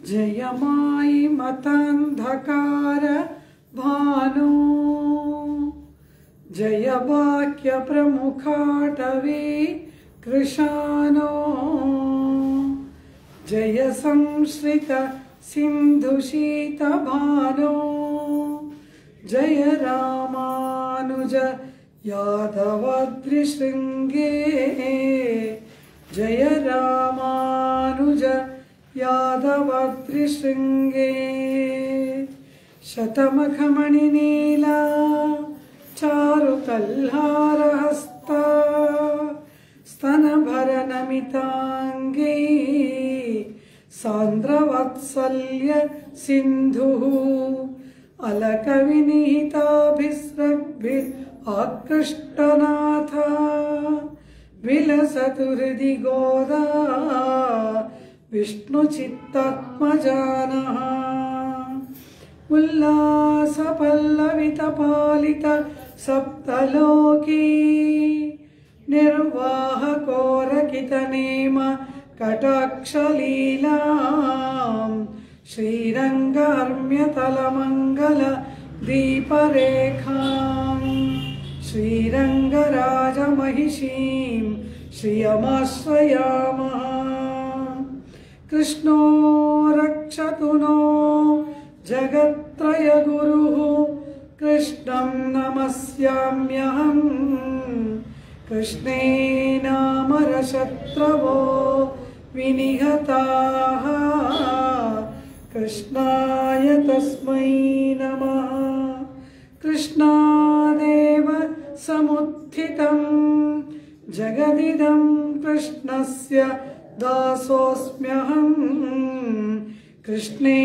जयमायि मतान्धकार भानो जय वाक्य प्रमुखाटवी कृशानो जय संश्रित सिन्धुशीत भानो जय रामानुज यादवाद्रिशृङ्गे जय रामानुज यादवाद्रिशृङ्गे शतमखमणिनीला चारुकल्हारहस्ता स्तनभरनमिताङ्गी सान्द्रवत्सल्य सिन्धुः अलकविनीताभिस्रग्भिः आकृष्टनाथ विलसतु हृदि गोदा विष्णुचित्तात्मजानः उल्लासपल्लवितपालित सप्तलोकी निर्वाहकोरकितनेम कटाक्षलीलां श्रीरङ्गार्म्यतलमङ्गल दीपरेखां श्रीरङ्गराजमहिषीं श्रियमाश्रयामः कृष्णो रक्षतु नो जगत्त्रयगुरुः कृष्णं नमस्याम्यहम् कृष्णेनामरशत्रवो विनिहताः कृष्णाय तस्मै नमः कृष्णादेव समुत्थितं जगदिदं कृष्णस्य दासोऽस्म्यहम् कृष्णे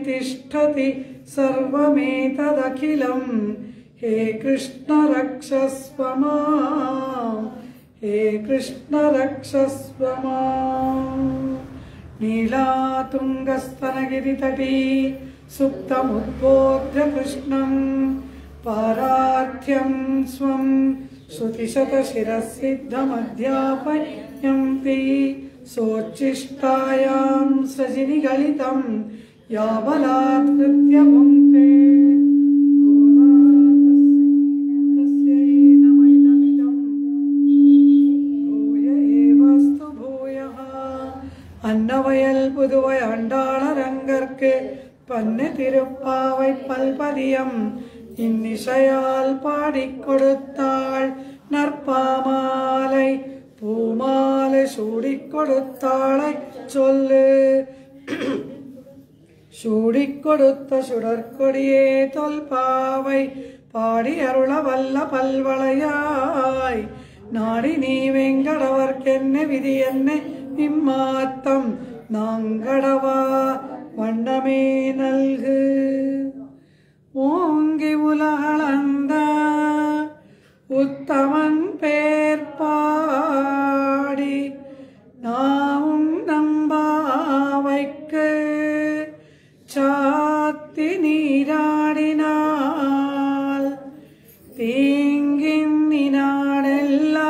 तिष्ठति सर्वमेतदखिलं हे कृष्ण रक्षस्व माम् हे कृष्ण रक्षस्व माम् नीलातुङ्गस्तनगिरितटी सुप्तमुद्बोध्य कृष्णं पारार्थ्यं स्वं श्रुतिशतशिरसिद्धमध्यापयन्ति सोच्छिष्टायां सजिनिगलितं यावलात्कृत्य भुङ्क्ते तस्यै नमैदमिदं भूय एवस्तु भूयः अन्नवयल पुதுவை ஆண்டாளரங்கற்கு பன்னு திருப்பாவை பல்பதியம் இன்னிசையால் பாடிக் கொடுத்தாள் நற்பாமாலை பூமாலை சூடிக் கொடுத்தாளை சொல்லு சூடிக் கொடுத்த சுடற்கொடியே தொல்பாவை பாடி அருள வல்ல பல்வளையாய் நாடி நீ வெங்கடவர்க்கென்ன விதி என்ன இம்மாத்தம் நாங்கடவா வண்ணமே நல்கு ஓங்கி உலகளந்த உத்தமன் பேர் பாடி நாவும் நம்பாவைக்கு சாத்தி நீராடினால்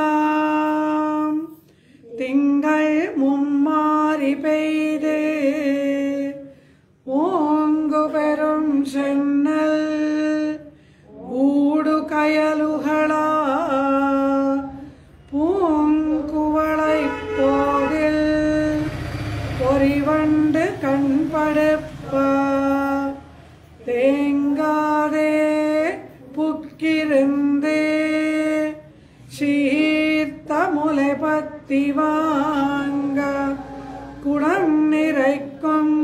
தீங்கின்னாடெல்லாம் திங்கள் மும்மாறி பெய்து ஓங்கு பெரும் சென்னல் ஊடு கயலுகளா பூங்குவளை போதில் பொறிவண்டு கண்படுப்ப தேங்காதே புக்கிருந்து சீர்த்த முலை பத்தி வாங்க குடம் நிறைக்கும்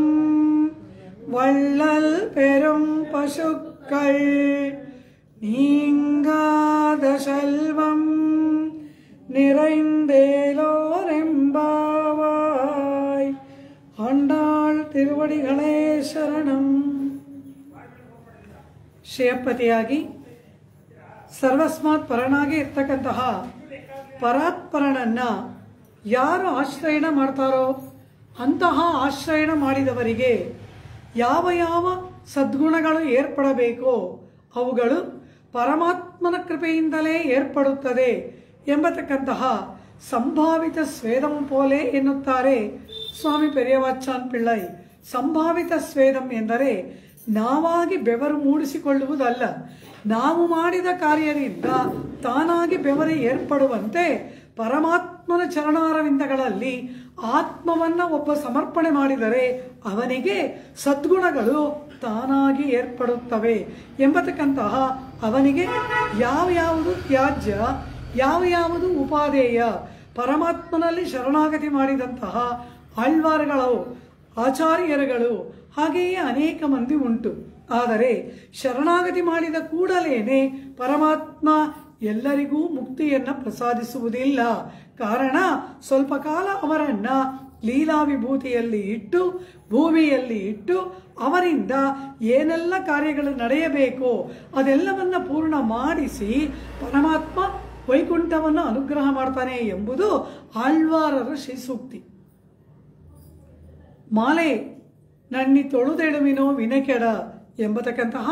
வள்ளல் பெரும் பசுக்கள் நீங்காத செல்வம் நிறைந்தேலோரெம்பாவாய் ஆண்டாள் ತಿರುವಡಿಗಳೇ ಶರಣಂ. ಶ್ರೇಯಪತಿಯಾಗಿ ಸರ್ವಸ್ಮಾತ್ ಪರನಾಗಿ ಇರ್ತಕ್ಕಂತಹ ಪರಾತ್ಪರನನ್ನ ಯಾರು ಆಶ್ರಯಣ ಮಾಡ್ತಾರೋ ಅಂತಹ ಆಶ್ರಯಣ ಮಾಡಿದವರಿಗೆ ಯಾವ ಯಾವ ಸದ್ಗುಣಗಳು ಏರ್ಪಡಬೇಕೋ ಅವುಗಳು ಪರಮಾತ್ಮನ ಕೃಪೆಯಿಂದಲೇ ಏರ್ಪಡುತ್ತದೆ ಎಂಬತಕ್ಕಂತಹ ಸಂಭಾವಿತ ಸ್ವೇದಂ ಪೋಲೆ ಎನ್ನುತ್ತಾರೆ ಸ್ವಾಮಿ ಪೆರಿಯವಾಚಾನ್ ಪಿಳ್ಳೈ ಸಂಭಾವಿತ ಸ್ವೇದಂ ಎಂದರೆ ನಾವಾಗಿ ಬೆವರು ಮೂಡಿಸಿಕೊಳ್ಳುವುದಲ್ಲ, ನಾವು ಮಾಡಿದ ಕಾರ್ಯದಿಂದ ತಾನಾಗಿ ಬೆವರು ಏರ್ಪಡುವಂತೆ ಪರಮಾತ್ಮನ ಚರಣಾರವಿಂದಗಳಲ್ಲಿ ಆತ್ಮವನ್ನ ಒಬ್ಬ ಸಮರ್ಪಣೆ ಮಾಡಿದರೆ ಅವನಿಗೆ ಸದ್ಗುಣಗಳು ತಾನಾಗಿ ಏರ್ಪಡುತ್ತವೆ ಎಂಬತಕ್ಕಂತಹ ಅವನಿಗೆ ಯಾವ್ಯಾವುದು ತ್ಯಾಜ್ಯ, ಯಾವ್ಯಾವುದು ಉಪಾದೇಯ, ಪರಮಾತ್ಮನಲ್ಲಿ ಶರಣಾಗತಿ ಮಾಡಿದಂತಹ ಆಳ್ವಾರುಗಳು, ಆಚಾರ್ಯರುಗಳು, ಹಾಗೆಯೇ ಅನೇಕ ಮಂದಿ ಉಂಟು. ಆದರೆ ಶರಣಾಗತಿ ಮಾಡಿದ ಕೂಡಲೇನೆ ಪರಮಾತ್ಮ ಎಲ್ಲರಿಗೂ ಮುಕ್ತಿಯನ್ನ ಪ್ರಸಾದಿಸುವುದಿಲ್ಲ. ಕಾರಣ ಸ್ವಲ್ಪ ಕಾಲ ಅವರನ್ನ ಲೀಲಾ ವಿಭೂತಿಯಲ್ಲಿ ಇಟ್ಟು, ಭೂಮಿಯಲ್ಲಿ ಇಟ್ಟು, ಅವರಿಂದ ಏನೆಲ್ಲ ಕಾರ್ಯಗಳು ನಡೆಯಬೇಕೋ ಅದೆಲ್ಲವನ್ನ ಪೂರ್ಣ ಮಾಡಿಸಿ ಪರಮಾತ್ಮ ವೈಕುಂಠವನ್ನು ಅನುಗ್ರಹ ಮಾಡ್ತಾನೆ ಎಂಬುದು ಆಳ್ವಾರರ ಶ್ರೀಸೂಕ್ತಿ. ಮಾಲೆ ನಣ್ಣಿ ತೊಳುದೆಳುವಿನೋ ವಿನಕೆಡ ಎಂಬತಕ್ಕಂತಹ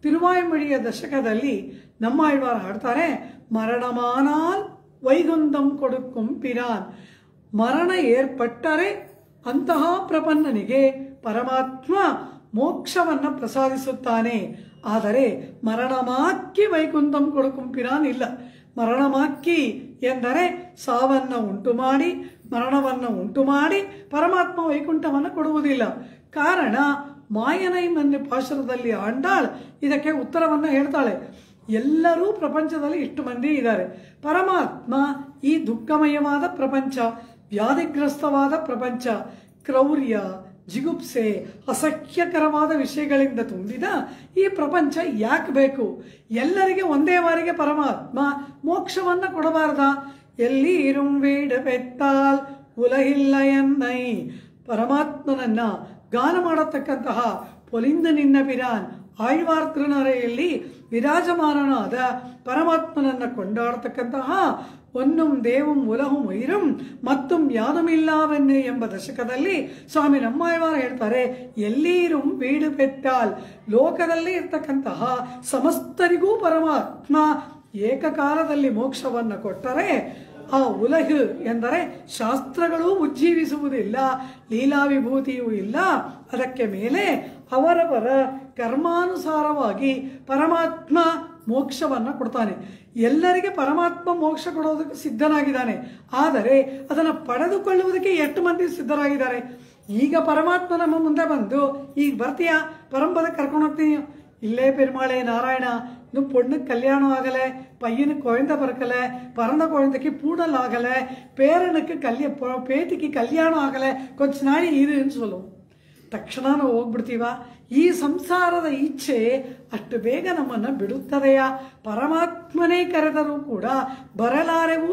ತಿರುವಾಯ್ಮೊழிಯ ದಶಕದಲ್ಲಿ ನಮ್ಮ ಆಳ್ವಾರ ಹಾಡ್ತಾರೆ, ಮರಣಮಾನಾಲ್ ವೈಗುಂದಂ ಕೊಡುಕುಂ ಪಿರಾನ್. ಮರಣ ಏರ್ಪಟ್ಟರೆ ಅಂತಹ ಪ್ರಪನ್ನನಿಗೆ ಪರಮಾತ್ಮ ಮೋಕ್ಷವನ್ನ ಪ್ರಸಾದಿಸುತ್ತಾನೆ. ಆದರೆ ಮರಣಮಾಕ್ಕಿ ವೈಕುಂದಂ ಕೊಡುಕುಂ ಪಿರಾನ್ ಇಲ್ಲ. ಮರಣಮಾಕ್ಕಿ ಎಂದರೆ ಸಾವನ್ನ ಉಂಟು ಮಾಡಿ, ಮರಣವನ್ನು ಉಂಟು ಮಾಡಿ ಪರಮಾತ್ಮ ವೈಕುಂಠವನ್ನು ಕೊಡುವುದಿಲ್ಲ. ಕಾರಣ ಮಾಯನೈ ಮನ್ನೆ ಪಾಶುರದಲ್ಲಿ ಆಂಡಾಳ್ ಇದಕ್ಕೆ ಉತ್ತರವನ್ನು ಹೇಳ್ತಾಳೆ. ಎಲ್ಲರೂ ಪ್ರಪಂಚದಲ್ಲಿ ಇಷ್ಟು ಮಂದಿ ಇದ್ದಾರೆ. ಪರಮಾತ್ಮ ಈ ದುಃಖಮಯವಾದ ಪ್ರಪಂಚ, ವ್ಯಾಧಿಗ್ರಸ್ತವಾದ ಪ್ರಪಂಚ, ಕ್ರೌರ್ಯ, ಜಿಗುಪ್ಸೆ, ಅಸಹ್ಯಕರವಾದ ವಿಷಯಗಳಿಂದ ತುಂಬಿದ ಈ ಪ್ರಪಂಚ ಯಾಕೆ ಬೇಕು? ಎಲ್ಲರಿಗೆ ಒಂದೇ ಬಾರಿಗೆ ಪರಮಾತ್ಮ ಮೋಕ್ಷವನ್ನ ಕೊಡಬಾರ್ದ? ಎಲ್ಲಿ ಇರುಂ ವೀಡ ಪೆತ್ತಾಲ್ ಉಲಹಿಲ್ಲ ಎನ್ನೈ. ಪರಮಾತ್ಮನನ್ನ ಗಾನ ಮಾಡತಕ್ಕಂತಹ ಪೊಲಿಂದ ನಿನ್ನ ಪಿರಾನ್ ಆಳ್ವಾರ್ ತಿರುನರೆಯಲ್ಲಿ ವಿರಾಜಮಾನನಾದ ಪರಮಾತ್ಮನನ್ನ ಕೊಂಡಾಡತಕ್ಕಂತಹ ಒನ್ನುಂ ದೇವಂ ಉಲಹುಂ ವೈರಂ ಮತ್ತುಂ ಯಾದುಮಿಲ್ಲಾವೆನ್ನೆ ಎಂಬ ದಶಕದಲ್ಲಿ ಸ್ವಾಮಿ ನಮ್ಮಾಳ್ವಾರ ಹೇಳ್ತಾರೆ, ಎಲ್ಲೀರುಂ ಬೀಡು ಪೆತ್ತಾಲ್. ಲೋಕದಲ್ಲಿ ಇರ್ತಕ್ಕಂತಹ ಸಮಸ್ತರಿಗೂ ಪರಮಾತ್ಮ ಏಕಕಾಲದಲ್ಲಿ ಮೋಕ್ಷವನ್ನು ಕೊಟ್ಟರೆ ಆ ಉಲಹು ಎಂದರೆ ಶಾಸ್ತ್ರಗಳೂ ಉಜ್ಜೀವಿಸುವುದಿಲ್ಲ, ಲೀಲಾ ವಿಭೂತಿಯೂ ಇಲ್ಲ. ಅದಕ್ಕೆ ಮೇಲೆ ಅವರವರ ಕರ್ಮಾನುಸಾರವಾಗಿ ಪರಮಾತ್ಮ ಮೋಕ್ಷವನ್ನು ಕೊಡ್ತಾನೆ. ಎಲ್ಲರಿಗೆ ಪರಮಾತ್ಮ ಮೋಕ್ಷ ಕೊಡೋದಕ್ಕೆ ಸಿದ್ಧನಾಗಿದ್ದಾನೆ. ಆದರೆ ಅದನ್ನು ಪಡೆದುಕೊಳ್ಳುವುದಕ್ಕೆ ಎಷ್ಟು ಮಂದಿ ಸಿದ್ಧರಾಗಿದ್ದಾರೆ? ಈಗ ಪರಮಾತ್ಮ ನಮ್ಮ ಮುಂದೆ ಬಂದು, ಈಗ ಬರ್ತೀಯಾ ಪರಂಪದ ಕರ್ಕೊಂಡು ಹೋಗ್ತೀನಿ, ಇಲ್ಲೇ ಪೆರುಮಾಳೆ ನಾರಾಯಣ இன்னும் பொண்ணுக்கு கல்யாணம் ஆகலை, பையனுக்கு குழந்தை பிறக்கலை, பிறந்த குழந்தைக்கு பூடல் ஆகலை, பேரனுக்கு பேத்திக்கு கல்யாணம் ஆகலை, கொஞ்ச நாள் இருன்னு சொல்லுவோம். ತಕ್ಷಣ ನಾವು ಹೋಗ್ಬಿಡ್ತೀವ? ಈ ಸಂಸಾರದ ಇಚ್ಛೆ ಅಷ್ಟು ಬೇಗ ನಮ್ಮನ್ನು ಬಿಡುತ್ತದೆಯಾ? ಪರಮಾತ್ಮನೇ ಕರೆದರೂ ಕೂಡ ಬರಲಾರೆವು